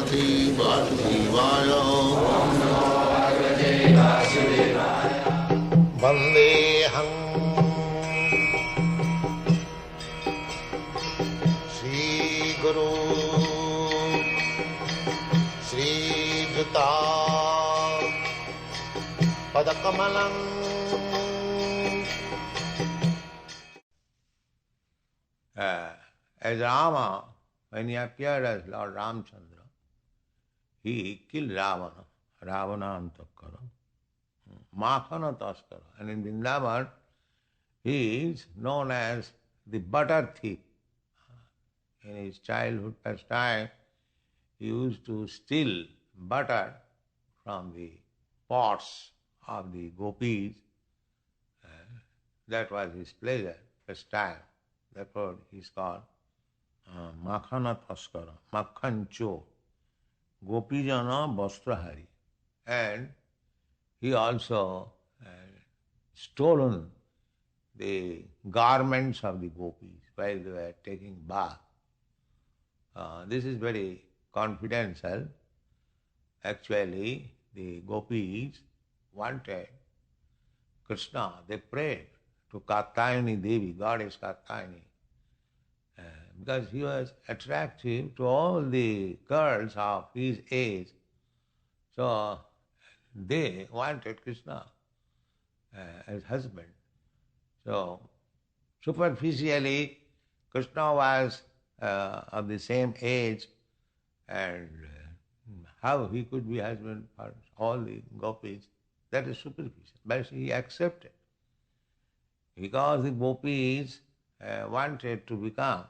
Bhagavate Vasudevaya. Vandeham Shri Guru Shri Juta Padakamalam. As Rama, when he appeared as Lord Ramchandra, he killed Ravana, Ravana Antakara, Makhana Taskara. And in Vrindavan, he is known as the butter thief. In his childhood pastime, he used to steal butter from the pots of the gopis. That was his pleasure, pastime. Therefore, he is called Makhana Taskara, Makhan Chor, Gopijana Vastrahari. And he also stolen the garments of the gopis while they were taking bath. This is very confidential. Actually, the gopis wanted Krishna. They prayed to Katyayani Devi, goddess Katyayani, because he was attractive to all the girls of his age. So they wanted Krishna as husband. So superficially, Krishna was of the same age, and how he could be husband for all the gopis, that is superficial. But he accepted. Because the gopis wanted to become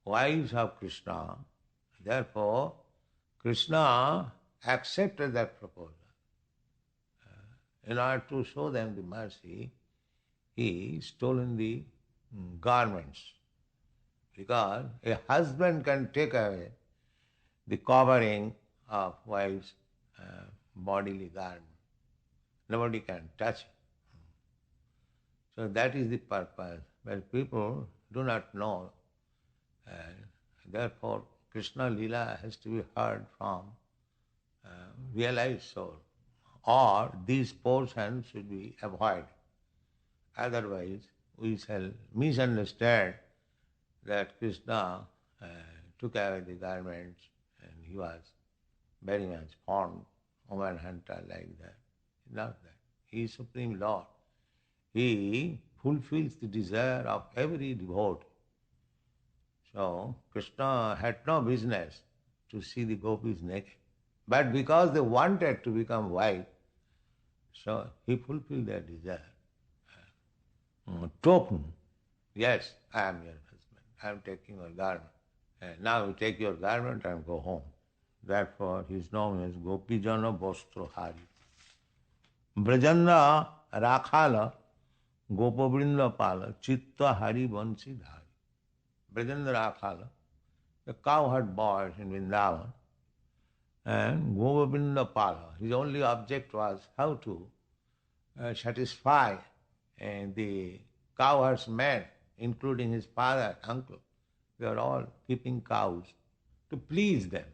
wives of Krishna, therefore Krishna accepted that proposal. In order to show them the mercy, he stolen the garments. Because a husband can take away the covering of wife's bodily garment. Nobody can touch it. So that is the purpose. But people do not know. Therefore, Krishna Lila has to be heard from realized soul. Or these portions should be avoided. Otherwise, we shall misunderstand that Krishna took away the garments and he was very much fond, woman hunter like that. Not that. He is Supreme Lord. He fulfills the desire of every devotee. So Krishna had no business to see the gopis naked. But because they wanted to become wife, so he fulfilled their desire. Token, yes, I am your husband. I am taking your garment. And now you take your garment and go home. Therefore, he is known as Gopijana Vastrohari. Brajanda Rakhala Gopavrinda Pala Chitta Hari Vansi Dhari. Brajanda Rakhala, the cowherd boy in Vrindavan, and Gopavrinda Pala, his only object was how to satisfy the cowherds men, including his father, uncle. They are all keeping cows to please them.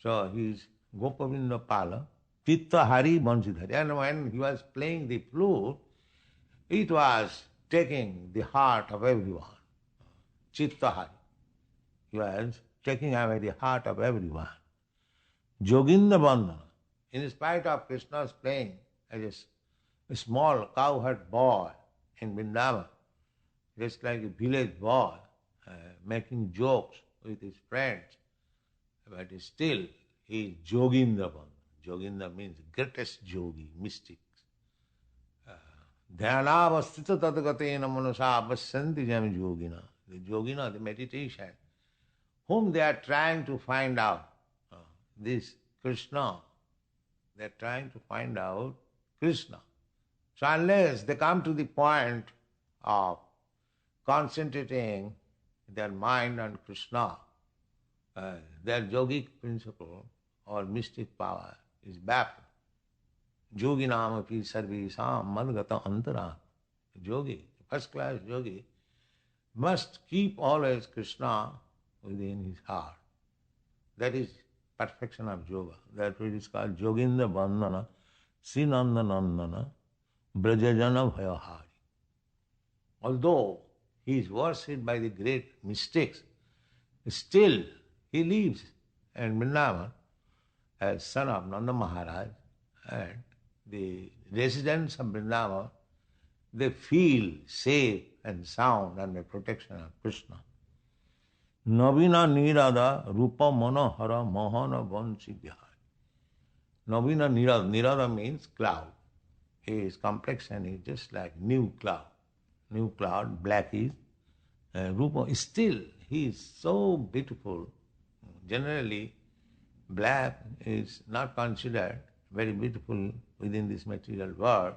So he is Gopavrinda Pala, Chitta Hari Vansidhari. And when he was playing the flute, it was taking the heart of everyone. Chitta Hari. He was taking away the heart of everyone. Joginda Bandhana. In spite of Krishna's playing as a small cowherd boy in Vrindavan, just like a village boy, making jokes with his friends, but still he is Joginda Bandhana. Joginda means greatest yogi, mystic. Dhyanavastita tadgatena manasa avasanti jam yogina. The yogina, the meditation, whom they are trying to find out, this Krishna, they are trying to find out Krishna. So unless they come to the point of concentrating their mind on Krishna, their yogic principle or mystic power is baffled. Yoginam api sarvesam madgata antara. Yogi, first class yogi, must keep always Krishna within his heart. That is perfection of yoga. That which is called Yoginda Bandhana, Srinanda Nandana, Brajajana Bhayahari. Although he is worshipped by the great mystics, still he lives in Vrindavan as son of Nanda Maharaj, and the residents of Vrindavan, they feel safe and sound under protection of Krishna. Navina Nirada Rupa Manohara Mohana Vansi Vihari. Navina Nirada. Nirada means cloud. His complexion is just like new cloud. New cloud, blackish. Rupa, still he is so beautiful. Generally, black is not considered very beautiful within this material world.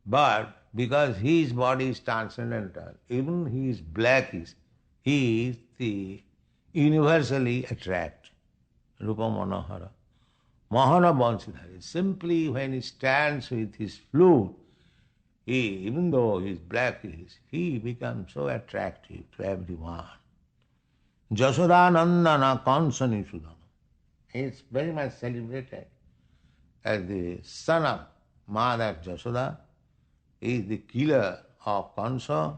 But because his body is transcendental, even he is blackish, he is the universally attract. Rupa Manohara. Mahana Bansidhari. Simply when he stands with his flute, even though he is blackish, he becomes so attractive to everyone. Jasodanandana Kansani Sudana. He is very much celebrated as the son of Mother Jasoda. He is the killer of Kansa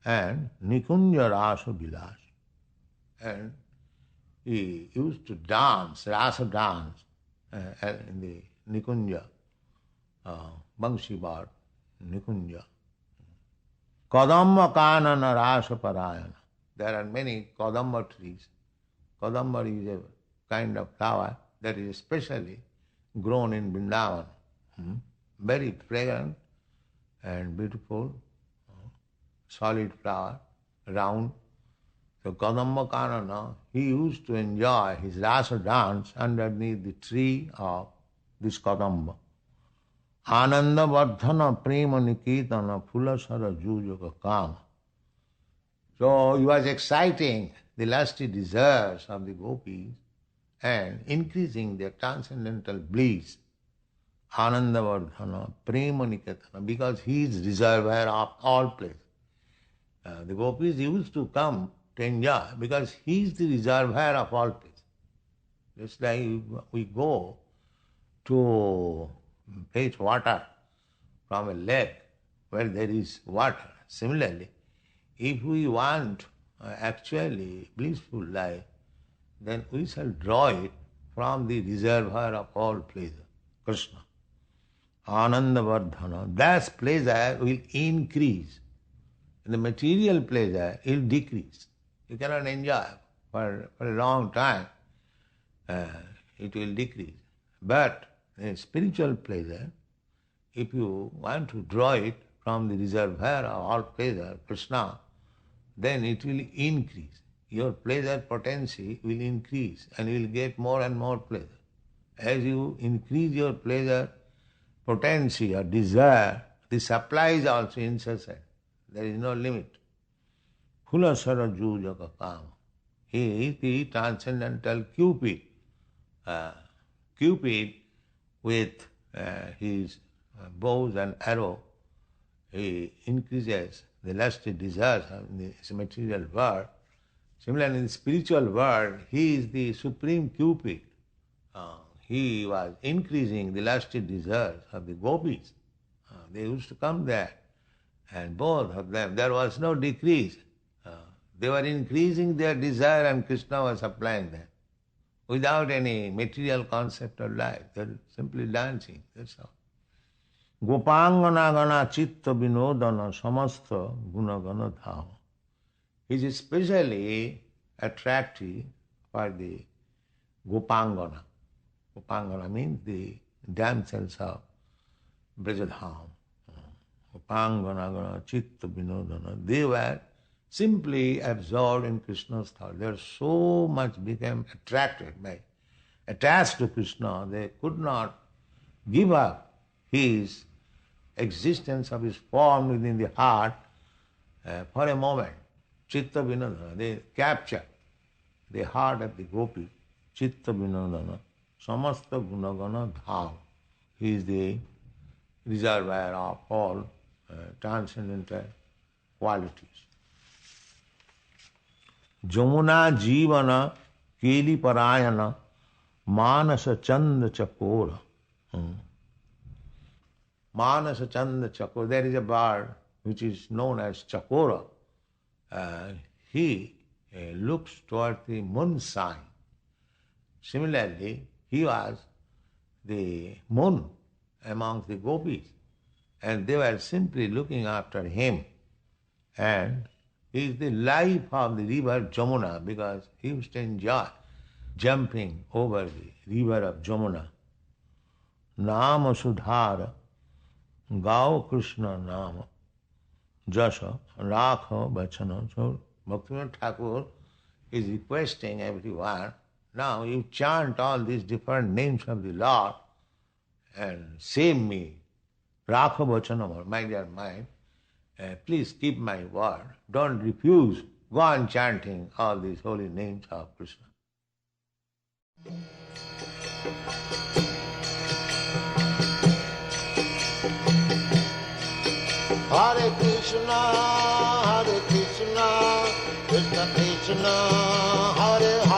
and Nikunja Rasa Vilas. And he used to dance, Rasa dance, in the Nikunja, Bangshi bar, Nikunja. Kadamba Kanana Rasa Parayana. There are many Kadamba trees. Kadamba is a kind of flower that is especially grown in Vrindavan. Very fragrant and beautiful, solid flower, round. So Kadamba Kanana, he used to enjoy his rasa dance underneath the tree of this Kadamba. Ananda Vardhana Prema Nikitana Phulasara Jujaka Kama. So he was exciting the lusty desires of the gopis and increasing their transcendental bliss. Anandavardhana, Prema Niketana, because he is reservoir of all pleasure. The gopis used to come to enjoy because he is the reservoir of all pleasure. Just like we go to fetch water from a lake where there is water. Similarly, if we want actually blissful life, then we shall draw it from the reservoir of all pleasure, Krishna. Ananda Vardhana, that pleasure will increase. The material pleasure will decrease. You cannot enjoy for a long time. It will decrease. But a spiritual pleasure, if you want to draw it from the reservoir of all pleasure, Krishna, then it will increase. Your pleasure potency will increase and you will get more and more pleasure. As you increase your pleasure potency or desire, the supply is also incessant. There is no limit. Phulasara Jujaka Kama. He is the transcendental Cupid. Cupid with his bows and arrow, he increases the lusty desires of this material world. Similarly, in the spiritual world, he is the supreme Cupid. He was increasing the lusty desires of the gopis. They used to come there, and both of them, there was no decrease. They were increasing their desire and Krishna was supplying them. Without any material concept of life, they are simply dancing, that's all. Gopangana gana chitta vinodana samasta gunagana dhama. He is especially attractive for the Gopangana. Gopangana means the damsels of Brajadham. Gopangana gana chitta vinodana. They were simply absorbed in Krishna's thought. They so much became attached to Krishna, they could not give up his existence of his form within the heart for a moment. Chitta vinodana, they capture the heart of the gopi. Chitta vinodana, samasta gunagana dham. He is the reservoir of all transcendental qualities. Jamuna Jivana Keli Parayana Manasa Chanda Chakora. Manasa Chanda Chakora. There is a bird which is known as Chakora. He looks toward the moon sign. Similarly, he was the moon among the gopis, and they were simply looking after him. And he is the life of the river Jamuna, because he used to enjoy jumping over the river of Jamuna. Nama Sudhara, Gao Krishna Nama, Jasha, Rakha Bachana. So Bhaktivinoda Thakur is requesting everyone, now you chant all these different names of the Lord and save me. Rakha Bachana, my dear mind, please keep my word. Don't refuse. Go on chanting all these holy names of Krishna. Hare Krishna, Krishna Krishna, Hare Hare.